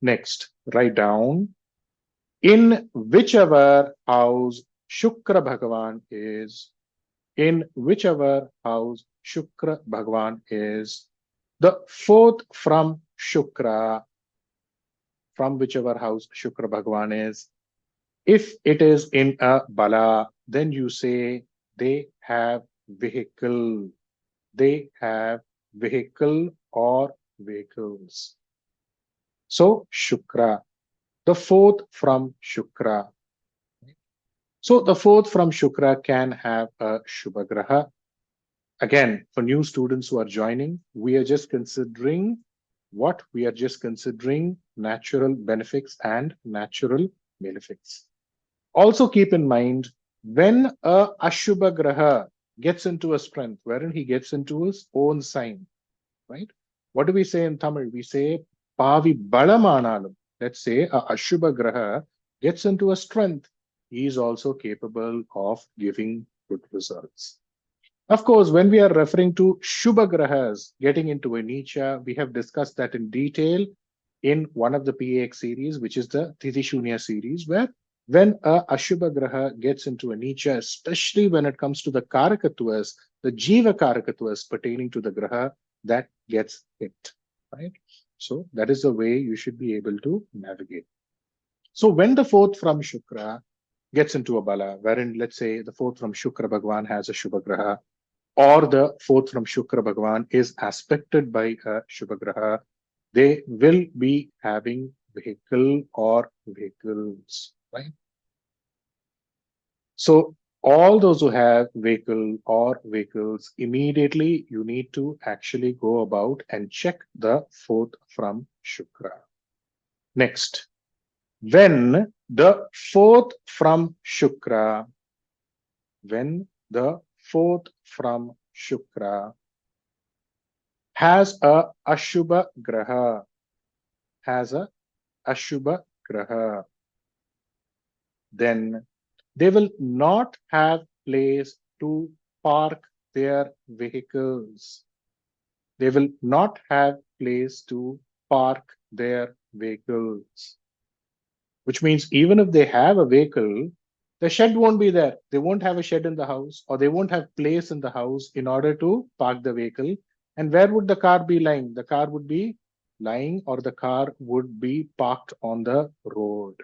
Next, write down in whichever house Shukra Bhagavan is, in whichever house Shukra Bhagavan is, the fourth from Shukra, from whichever house Shukra Bhagavan is. If it is in a Bala, then you say they have vehicle. They have vehicle or vehicles. So Shukra, the fourth from Shukra. So the fourth from Shukra can have a Shubha Graha. Again, for new students who are joining, we are just considering what? We are just considering natural benefics and natural malefics. Also keep in mind, when a Ashubha Graha gets into a strength, wherein he gets into his own sign, right? What do we say in Tamil? We say, Pavi Balamanalum. Let's say a Ashubha Graha gets into a strength, he is also capable of giving good results. Of course, when we are referring to Shubha Grahas getting into a Neecha, we have discussed that in detail in one of the PAX series, which is the TITHI Shoonya series, where when a Ashubha Graha gets into a Neecha, especially when it comes to the Karakatwas, the Jiva Karakatwas pertaining to the Graha, that gets hit, right? So that is the way you should be able to navigate. So when the fourth from Shukra gets into a Bala, wherein let's say the fourth from Shukra Bhagwan has a Shubha Graha, or the fourth from Shukra Bhagwan is aspected by a Shubha Graha, they will be having vehicle or vehicles, right? So all those who have vehicle or vehicles, immediately you need to actually go about and check the fourth from Shukra. Next, when the fourth from Shukra, when the fourth from Shukra has a Ashubha Graha, then they will not have place to park their vehicles. They will not have place to park their vehicles. Which means even if they have a vehicle, the shed won't be there. They won't have a shed in the house, or they won't have place in the house in order to park the vehicle. And where would the car be lying? The car would be lying, or the car would be parked on the road.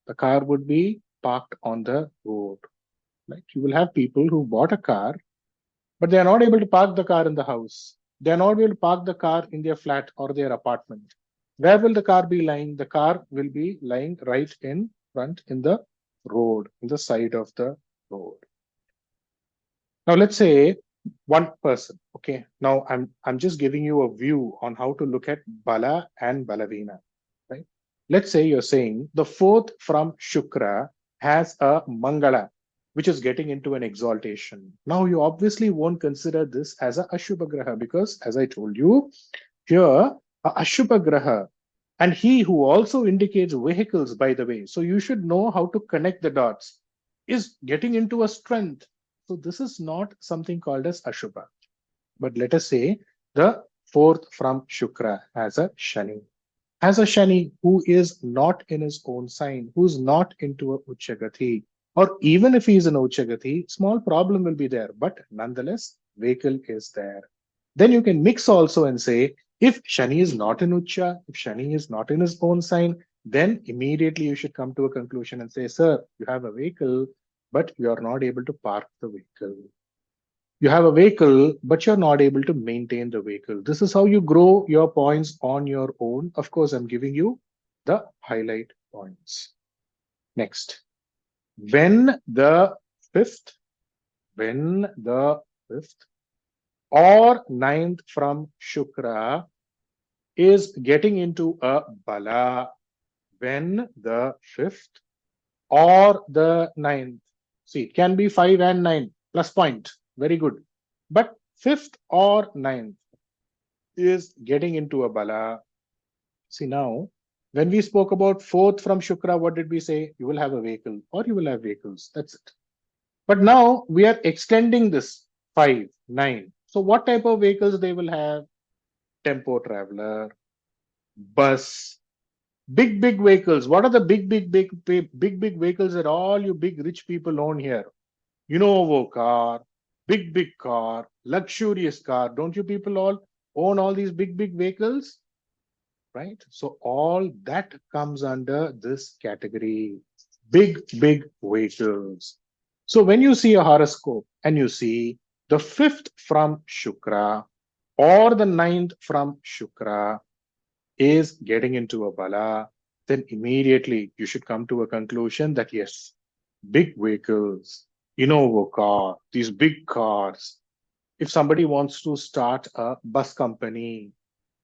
The car would be parked on the road. Right? You will have people who bought a car, but they are not able to park the car in the house. They are not able to park the car in their flat or their apartment. Where will the car be lying? The car will be lying right in front in the road, in the side of the road. Now let's say one person. Okay. Now I'm just giving you a view on how to look at Bala and Balavina. Right? Let's say you're saying the fourth from Shukra has a Mangala, which is getting into an exaltation. Now you obviously won't consider this as a Ashubha Graha, because as I told you, here a Ashubha Graha, and he who also indicates vehicles, by the way, so you should know how to connect the dots, is getting into a strength. So this is not something called as Ashubha. But let us say the fourth from Shukra has a Shani. Has a Shani who is not in his own sign, who's not into a Uchagati, or even if he is an Uchagati, small problem will be there, but nonetheless, vehicle is there. Then you can mix also and say, if Shani is not in Ucha, if Shani is not in his own sign, then immediately you should come to a conclusion and say, sir, you have a vehicle, but you are not able to park the vehicle. You have a vehicle, but you're not able to maintain the vehicle. This is how you grow your points on your own. Of course, I'm giving you the highlight points. Next, when the fifth or ninth from Shukra is getting into a Bala, when the fifth or the ninth, see, it can be 5 and 9, plus point, very good. But fifth or ninth is getting into a Bala. See, now, when we spoke about fourth from Shukra, what did we say? You will have a vehicle, or you will have vehicles. That's it. But now we are extending this 5, 9. So what type of vehicles they will have? Tempo traveler, bus, Big vehicles. What are the big vehicles that all you big rich people own here? Innova car, big car, luxurious car. Don't you people all own all these big vehicles? Right? So all that comes under this category. Big vehicles. So when you see a horoscope and you see the 5th from Shukra or the 9th from Shukra is getting into a bala, then immediately you should come to a conclusion that yes, big vehicles, Innova car, these big cars. If somebody wants to start a bus company,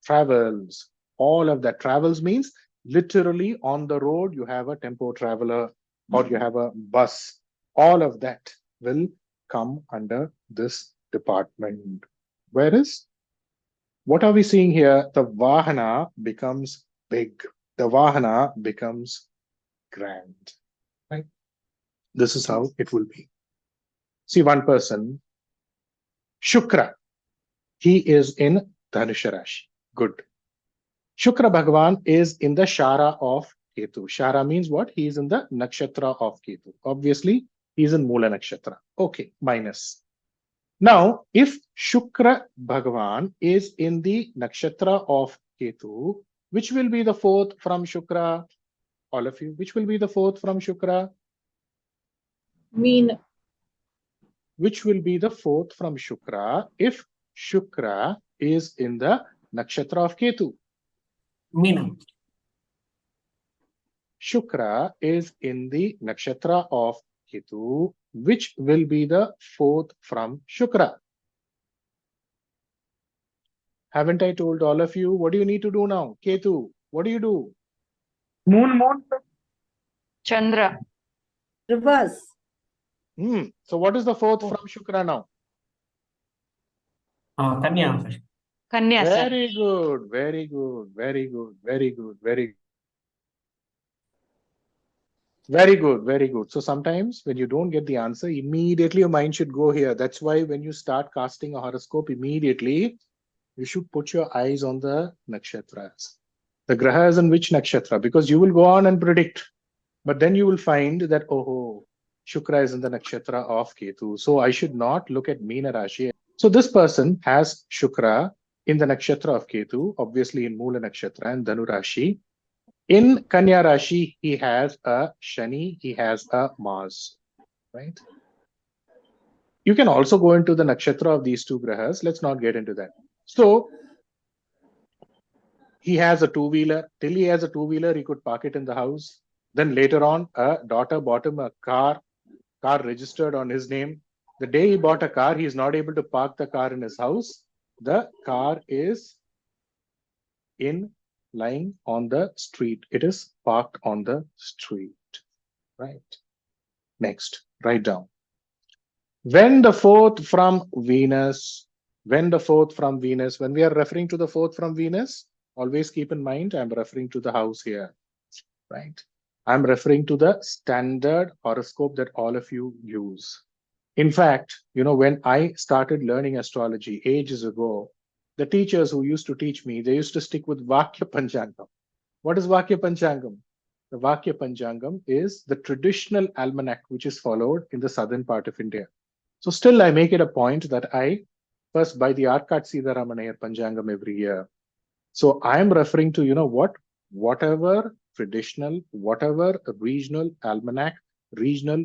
travels, all of that. Travels means literally on the road, you have a tempo traveler or you have a bus. All of that will come under this department. Whereas, what are we seeing here? The Vahana becomes big. The Vahana becomes grand. Right? This is how it will be. See, one person, Shukra, he is in Dhanusha Rashi. Good. Shukra Bhagavan is in the Shara of Ketu. Shara means what? He is in the Nakshatra of Ketu. Obviously, he is in Mula Nakshatra. Okay, minus. Now, if Shukra Bhagavan is in the Nakshatra of Ketu, which will be the 4th from Shukra? All of you, which will be the 4th from Shukra? Meena. Which will be the 4th from Shukra if Shukra is in the Nakshatra of Ketu? Meena. Shukra is in the Nakshatra of Ketu, which will be the 4th from Shukra. Haven't I told all of you? What do you need to do now? Ketu, what do you do? Moon. Chandra. Reverse. So what is the 4th from Shukra now? Kanya. Kanya, sir. Very good, very good, very good, very good, very good. Very good, very good. So sometimes when you don't get the answer, immediately your mind should go here. That's why when you start casting a horoscope, immediately you should put your eyes on the nakshatras. The graha is in which nakshatra? Because you will go on and predict. But then you will find that, oh, Shukra is in the nakshatra of Ketu. So I should not look at Meena Rashi. So this person has Shukra in the nakshatra of Ketu, obviously in Mula nakshatra and Dhanu Rashi. In Kanya Rashi, he has a Shani, he has a Mars, right? You can also go into the nakshatra of these two grahas. Let's not get into that. So he has a two-wheeler. Till he has a two-wheeler, he could park it in the house. Then later on, a daughter bought him a car registered on his name. The day he bought a car, he is not able to park the car in his house. The car is lying on the street. It is parked on the street, right? Next, write down. When the 4th from Venus, when we are referring to the 4th from Venus, always keep in mind, I'm referring to the house here, right? I'm referring to the standard horoscope that all of you use. In fact, when I started learning astrology ages ago, the teachers who used to teach me, they used to stick with Vakya Panchangam. What is Vakya Panchangam? The Vakya Panchangam is the traditional almanac which is followed in the southern part of India. So still I make it a point that I first buy the Arkat Siddharamanayar Panchangam every year. So I am referring to, whatever traditional, whatever regional almanac, regional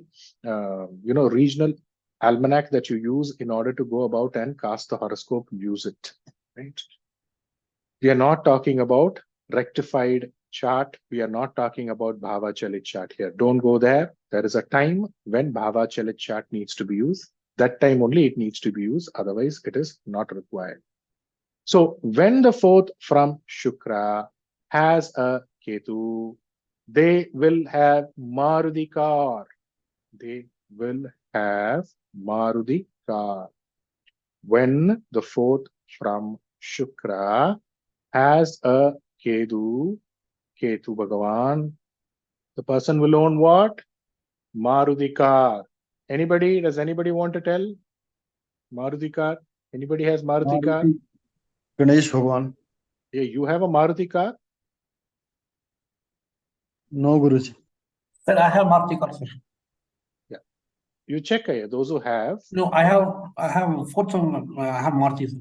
almanac that you use in order to go about and cast the horoscope, use it, right? We are not talking about rectified chart. We are not talking about Bhava Chalit chart here. Don't go there. There is a time when Bhava Chalit chart needs to be used. That time only it needs to be used. Otherwise, it is not required. So when the 4th from Shukra has a Ketu, they will have Maruti car. They will have Maruti car. When the 4th from Shukra has a Ketu Bhagavan, the person will own what? Maruti car. Anybody? Does anybody want to tell? Maruti car? Anybody has Maruti car? Ganesh Bhagwan. Yeah, you have a Maruti car? No, Guruji. Sir, I have Maruti car, sir. You check those who have. No, I have fourth one. I have Maruti, sir.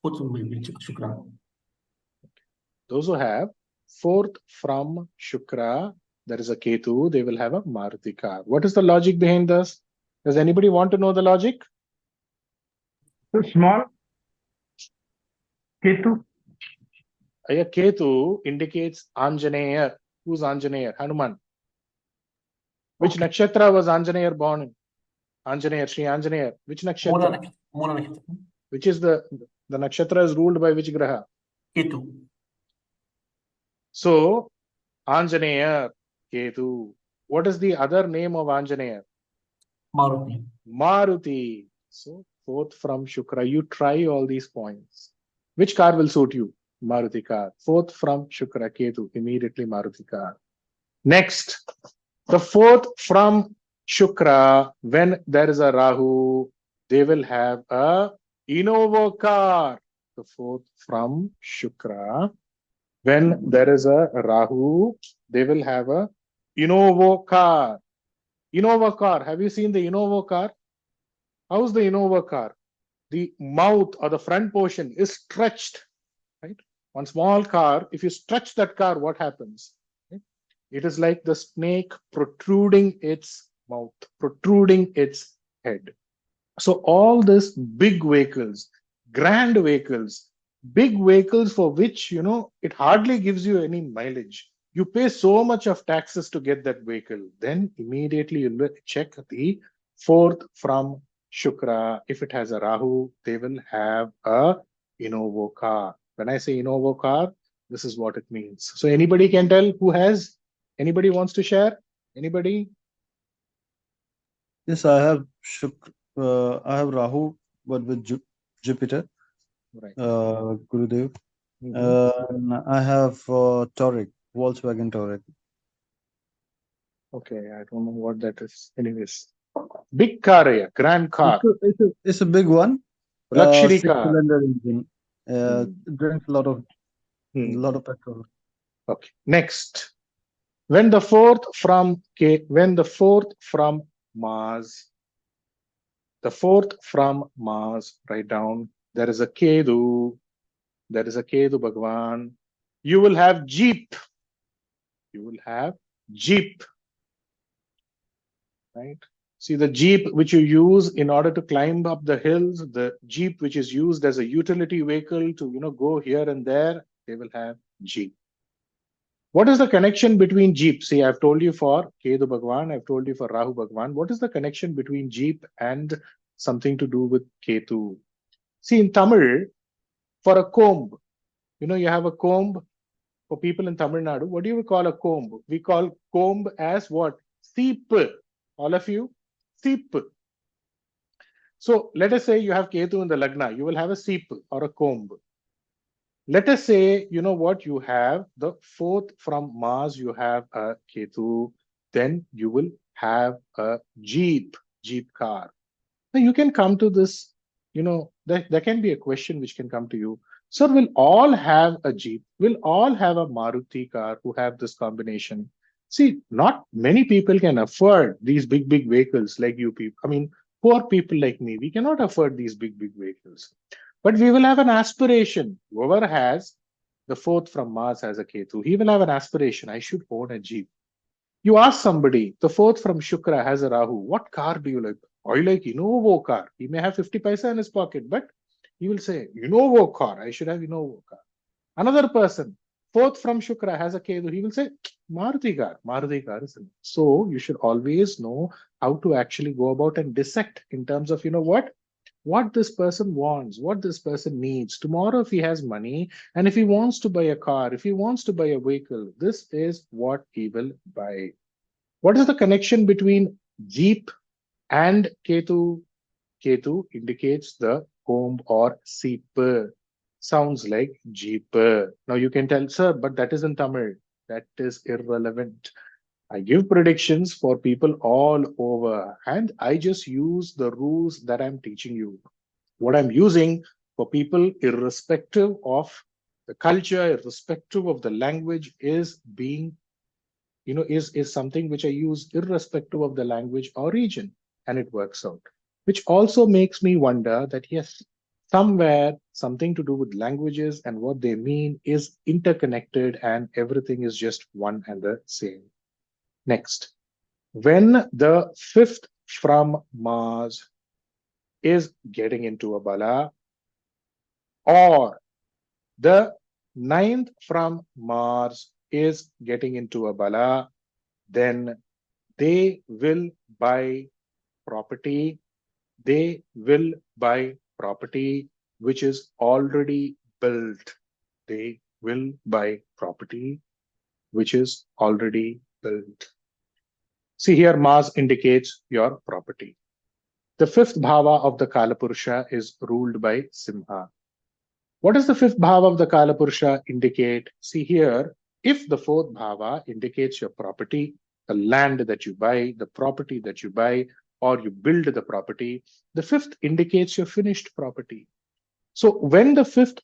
Fourth one, Shukra. Those who have fourth from Shukra, there is a Ketu, they will have a Maruti car. What is the logic behind this? Does anybody want to know the logic? So small Ketu. A Ketu indicates Anjaneya. Who's Anjaneya? Hanuman. Which nakshatra was Anjaneya born in? Anjaneya, Sri Anjaneya. Which nakshatra? Mula nakshatra. Which is the nakshatra is ruled by which graha? Ketu. So, Anjaneya, Ketu. What is the other name of Anjaneya? Maruti. Maruti. So, fourth from Shukra. You try all these points. Which car will suit you? Maruti car. Fourth from Shukra, Ketu. Immediately Maruti car. Next, the fourth from Shukra, when there is a Rahu, they will have a Innova car. The fourth from Shukra, when there is a Rahu, they will have a Innova car. Innova car. Have you seen the Innova car? How's the Innova car? The mouth or the front portion is stretched, right? One small car, if you stretch that car, what happens? Okay? It is like the snake protruding its mouth, protruding its head. So all these big vehicles, grand vehicles, big vehicles for which, it hardly gives you any mileage. You pay so much of taxes to get that vehicle. Then immediately you check the fourth from Shukra. If it has a Rahu, they will have a Innova car. When I say Innova car, this is what it means. So anybody can tell who has? Anybody wants to share? Anybody? Yes, I have I have Rahu, but with Jupiter. Right. Gurudev. And I have Toric, Volkswagen Toric. Okay, I don't know what that is. Anyways, big car, grand car. It's a big one. Luxury car. Six-cylinder engine. It drinks a lot of petrol. Okay. Next, when the fourth from Mars, write down. There is a Ketu. There is a Ketu Bhagwan. You will have Jeep. Right? See the Jeep which you use in order to climb up the hills, the Jeep which is used as a utility vehicle to go here and there, they will have Jeep. What is the connection between Jeep? See, I've told you for Ketu Bhagwan, I've told you for Rahu Bhagwan. What is the connection between Jeep and something to do with Ketu? See, in Tamil, for a comb, you have a comb for people in Tamil Nadu. What do we call a comb? We call comb as what? Seep. All of you, seep. So let us say you have Ketu in the Lagna, you will have a seep or a comb. Let us say, you have the fourth from Mars, you have a Ketu, then you will have a Jeep car. Now you can come to this, there can be a question which can come to you. Sir, will all have a Jeep? Will all have a Maruti car who have this combination? See, not many people can afford these big vehicles like you people. I mean, poor people like me, we cannot afford these big vehicles. But we will have an aspiration. Whoever has the fourth from Mars has a Ketu, he will have an aspiration. I should own a Jeep. You ask somebody, the fourth from Shukra has a Rahu. What car do you like? I like Innova car. He may have 50 paisa in his pocket, but he will say, Innova car. I should have Innova car. Another person, fourth from Shukra has a Ketu. He will say, Maruti car. Maruti car is enough. So you should always know how to actually go about and dissect in terms of, what this person wants, what this person needs. Tomorrow, if he has money and if he wants to buy a car, if he wants to buy a vehicle, this is what he will buy. What is the connection between Jeep and Ketu? Ketu indicates the comb or seep. Sounds like Jeep. Now you can tell, sir, but that is in Tamil. That is irrelevant. I give predictions for people all over, and I just use the rules that I'm teaching you. What I'm using for people, irrespective of the culture, irrespective of the language, is being is something which I use irrespective of the language or region, and it works out. Which also makes me wonder that yes, somewhere something to do with languages and what they mean is interconnected and everything is just one and the same. Next, when the fifth from Mars is getting into a bala, or the ninth from Mars is getting into a bala, then they will buy property. They will buy property which is already built. They will buy property which is already built. See here, Mars indicates your property. The fifth bhava of the Kalapurusha is ruled by Simha. What does the fifth bhava of the Kalapurusha indicate? See here, if the fourth bhava indicates your property, the land that you buy, the property that you buy, or you build the property, the fifth indicates your finished property. So when the fifth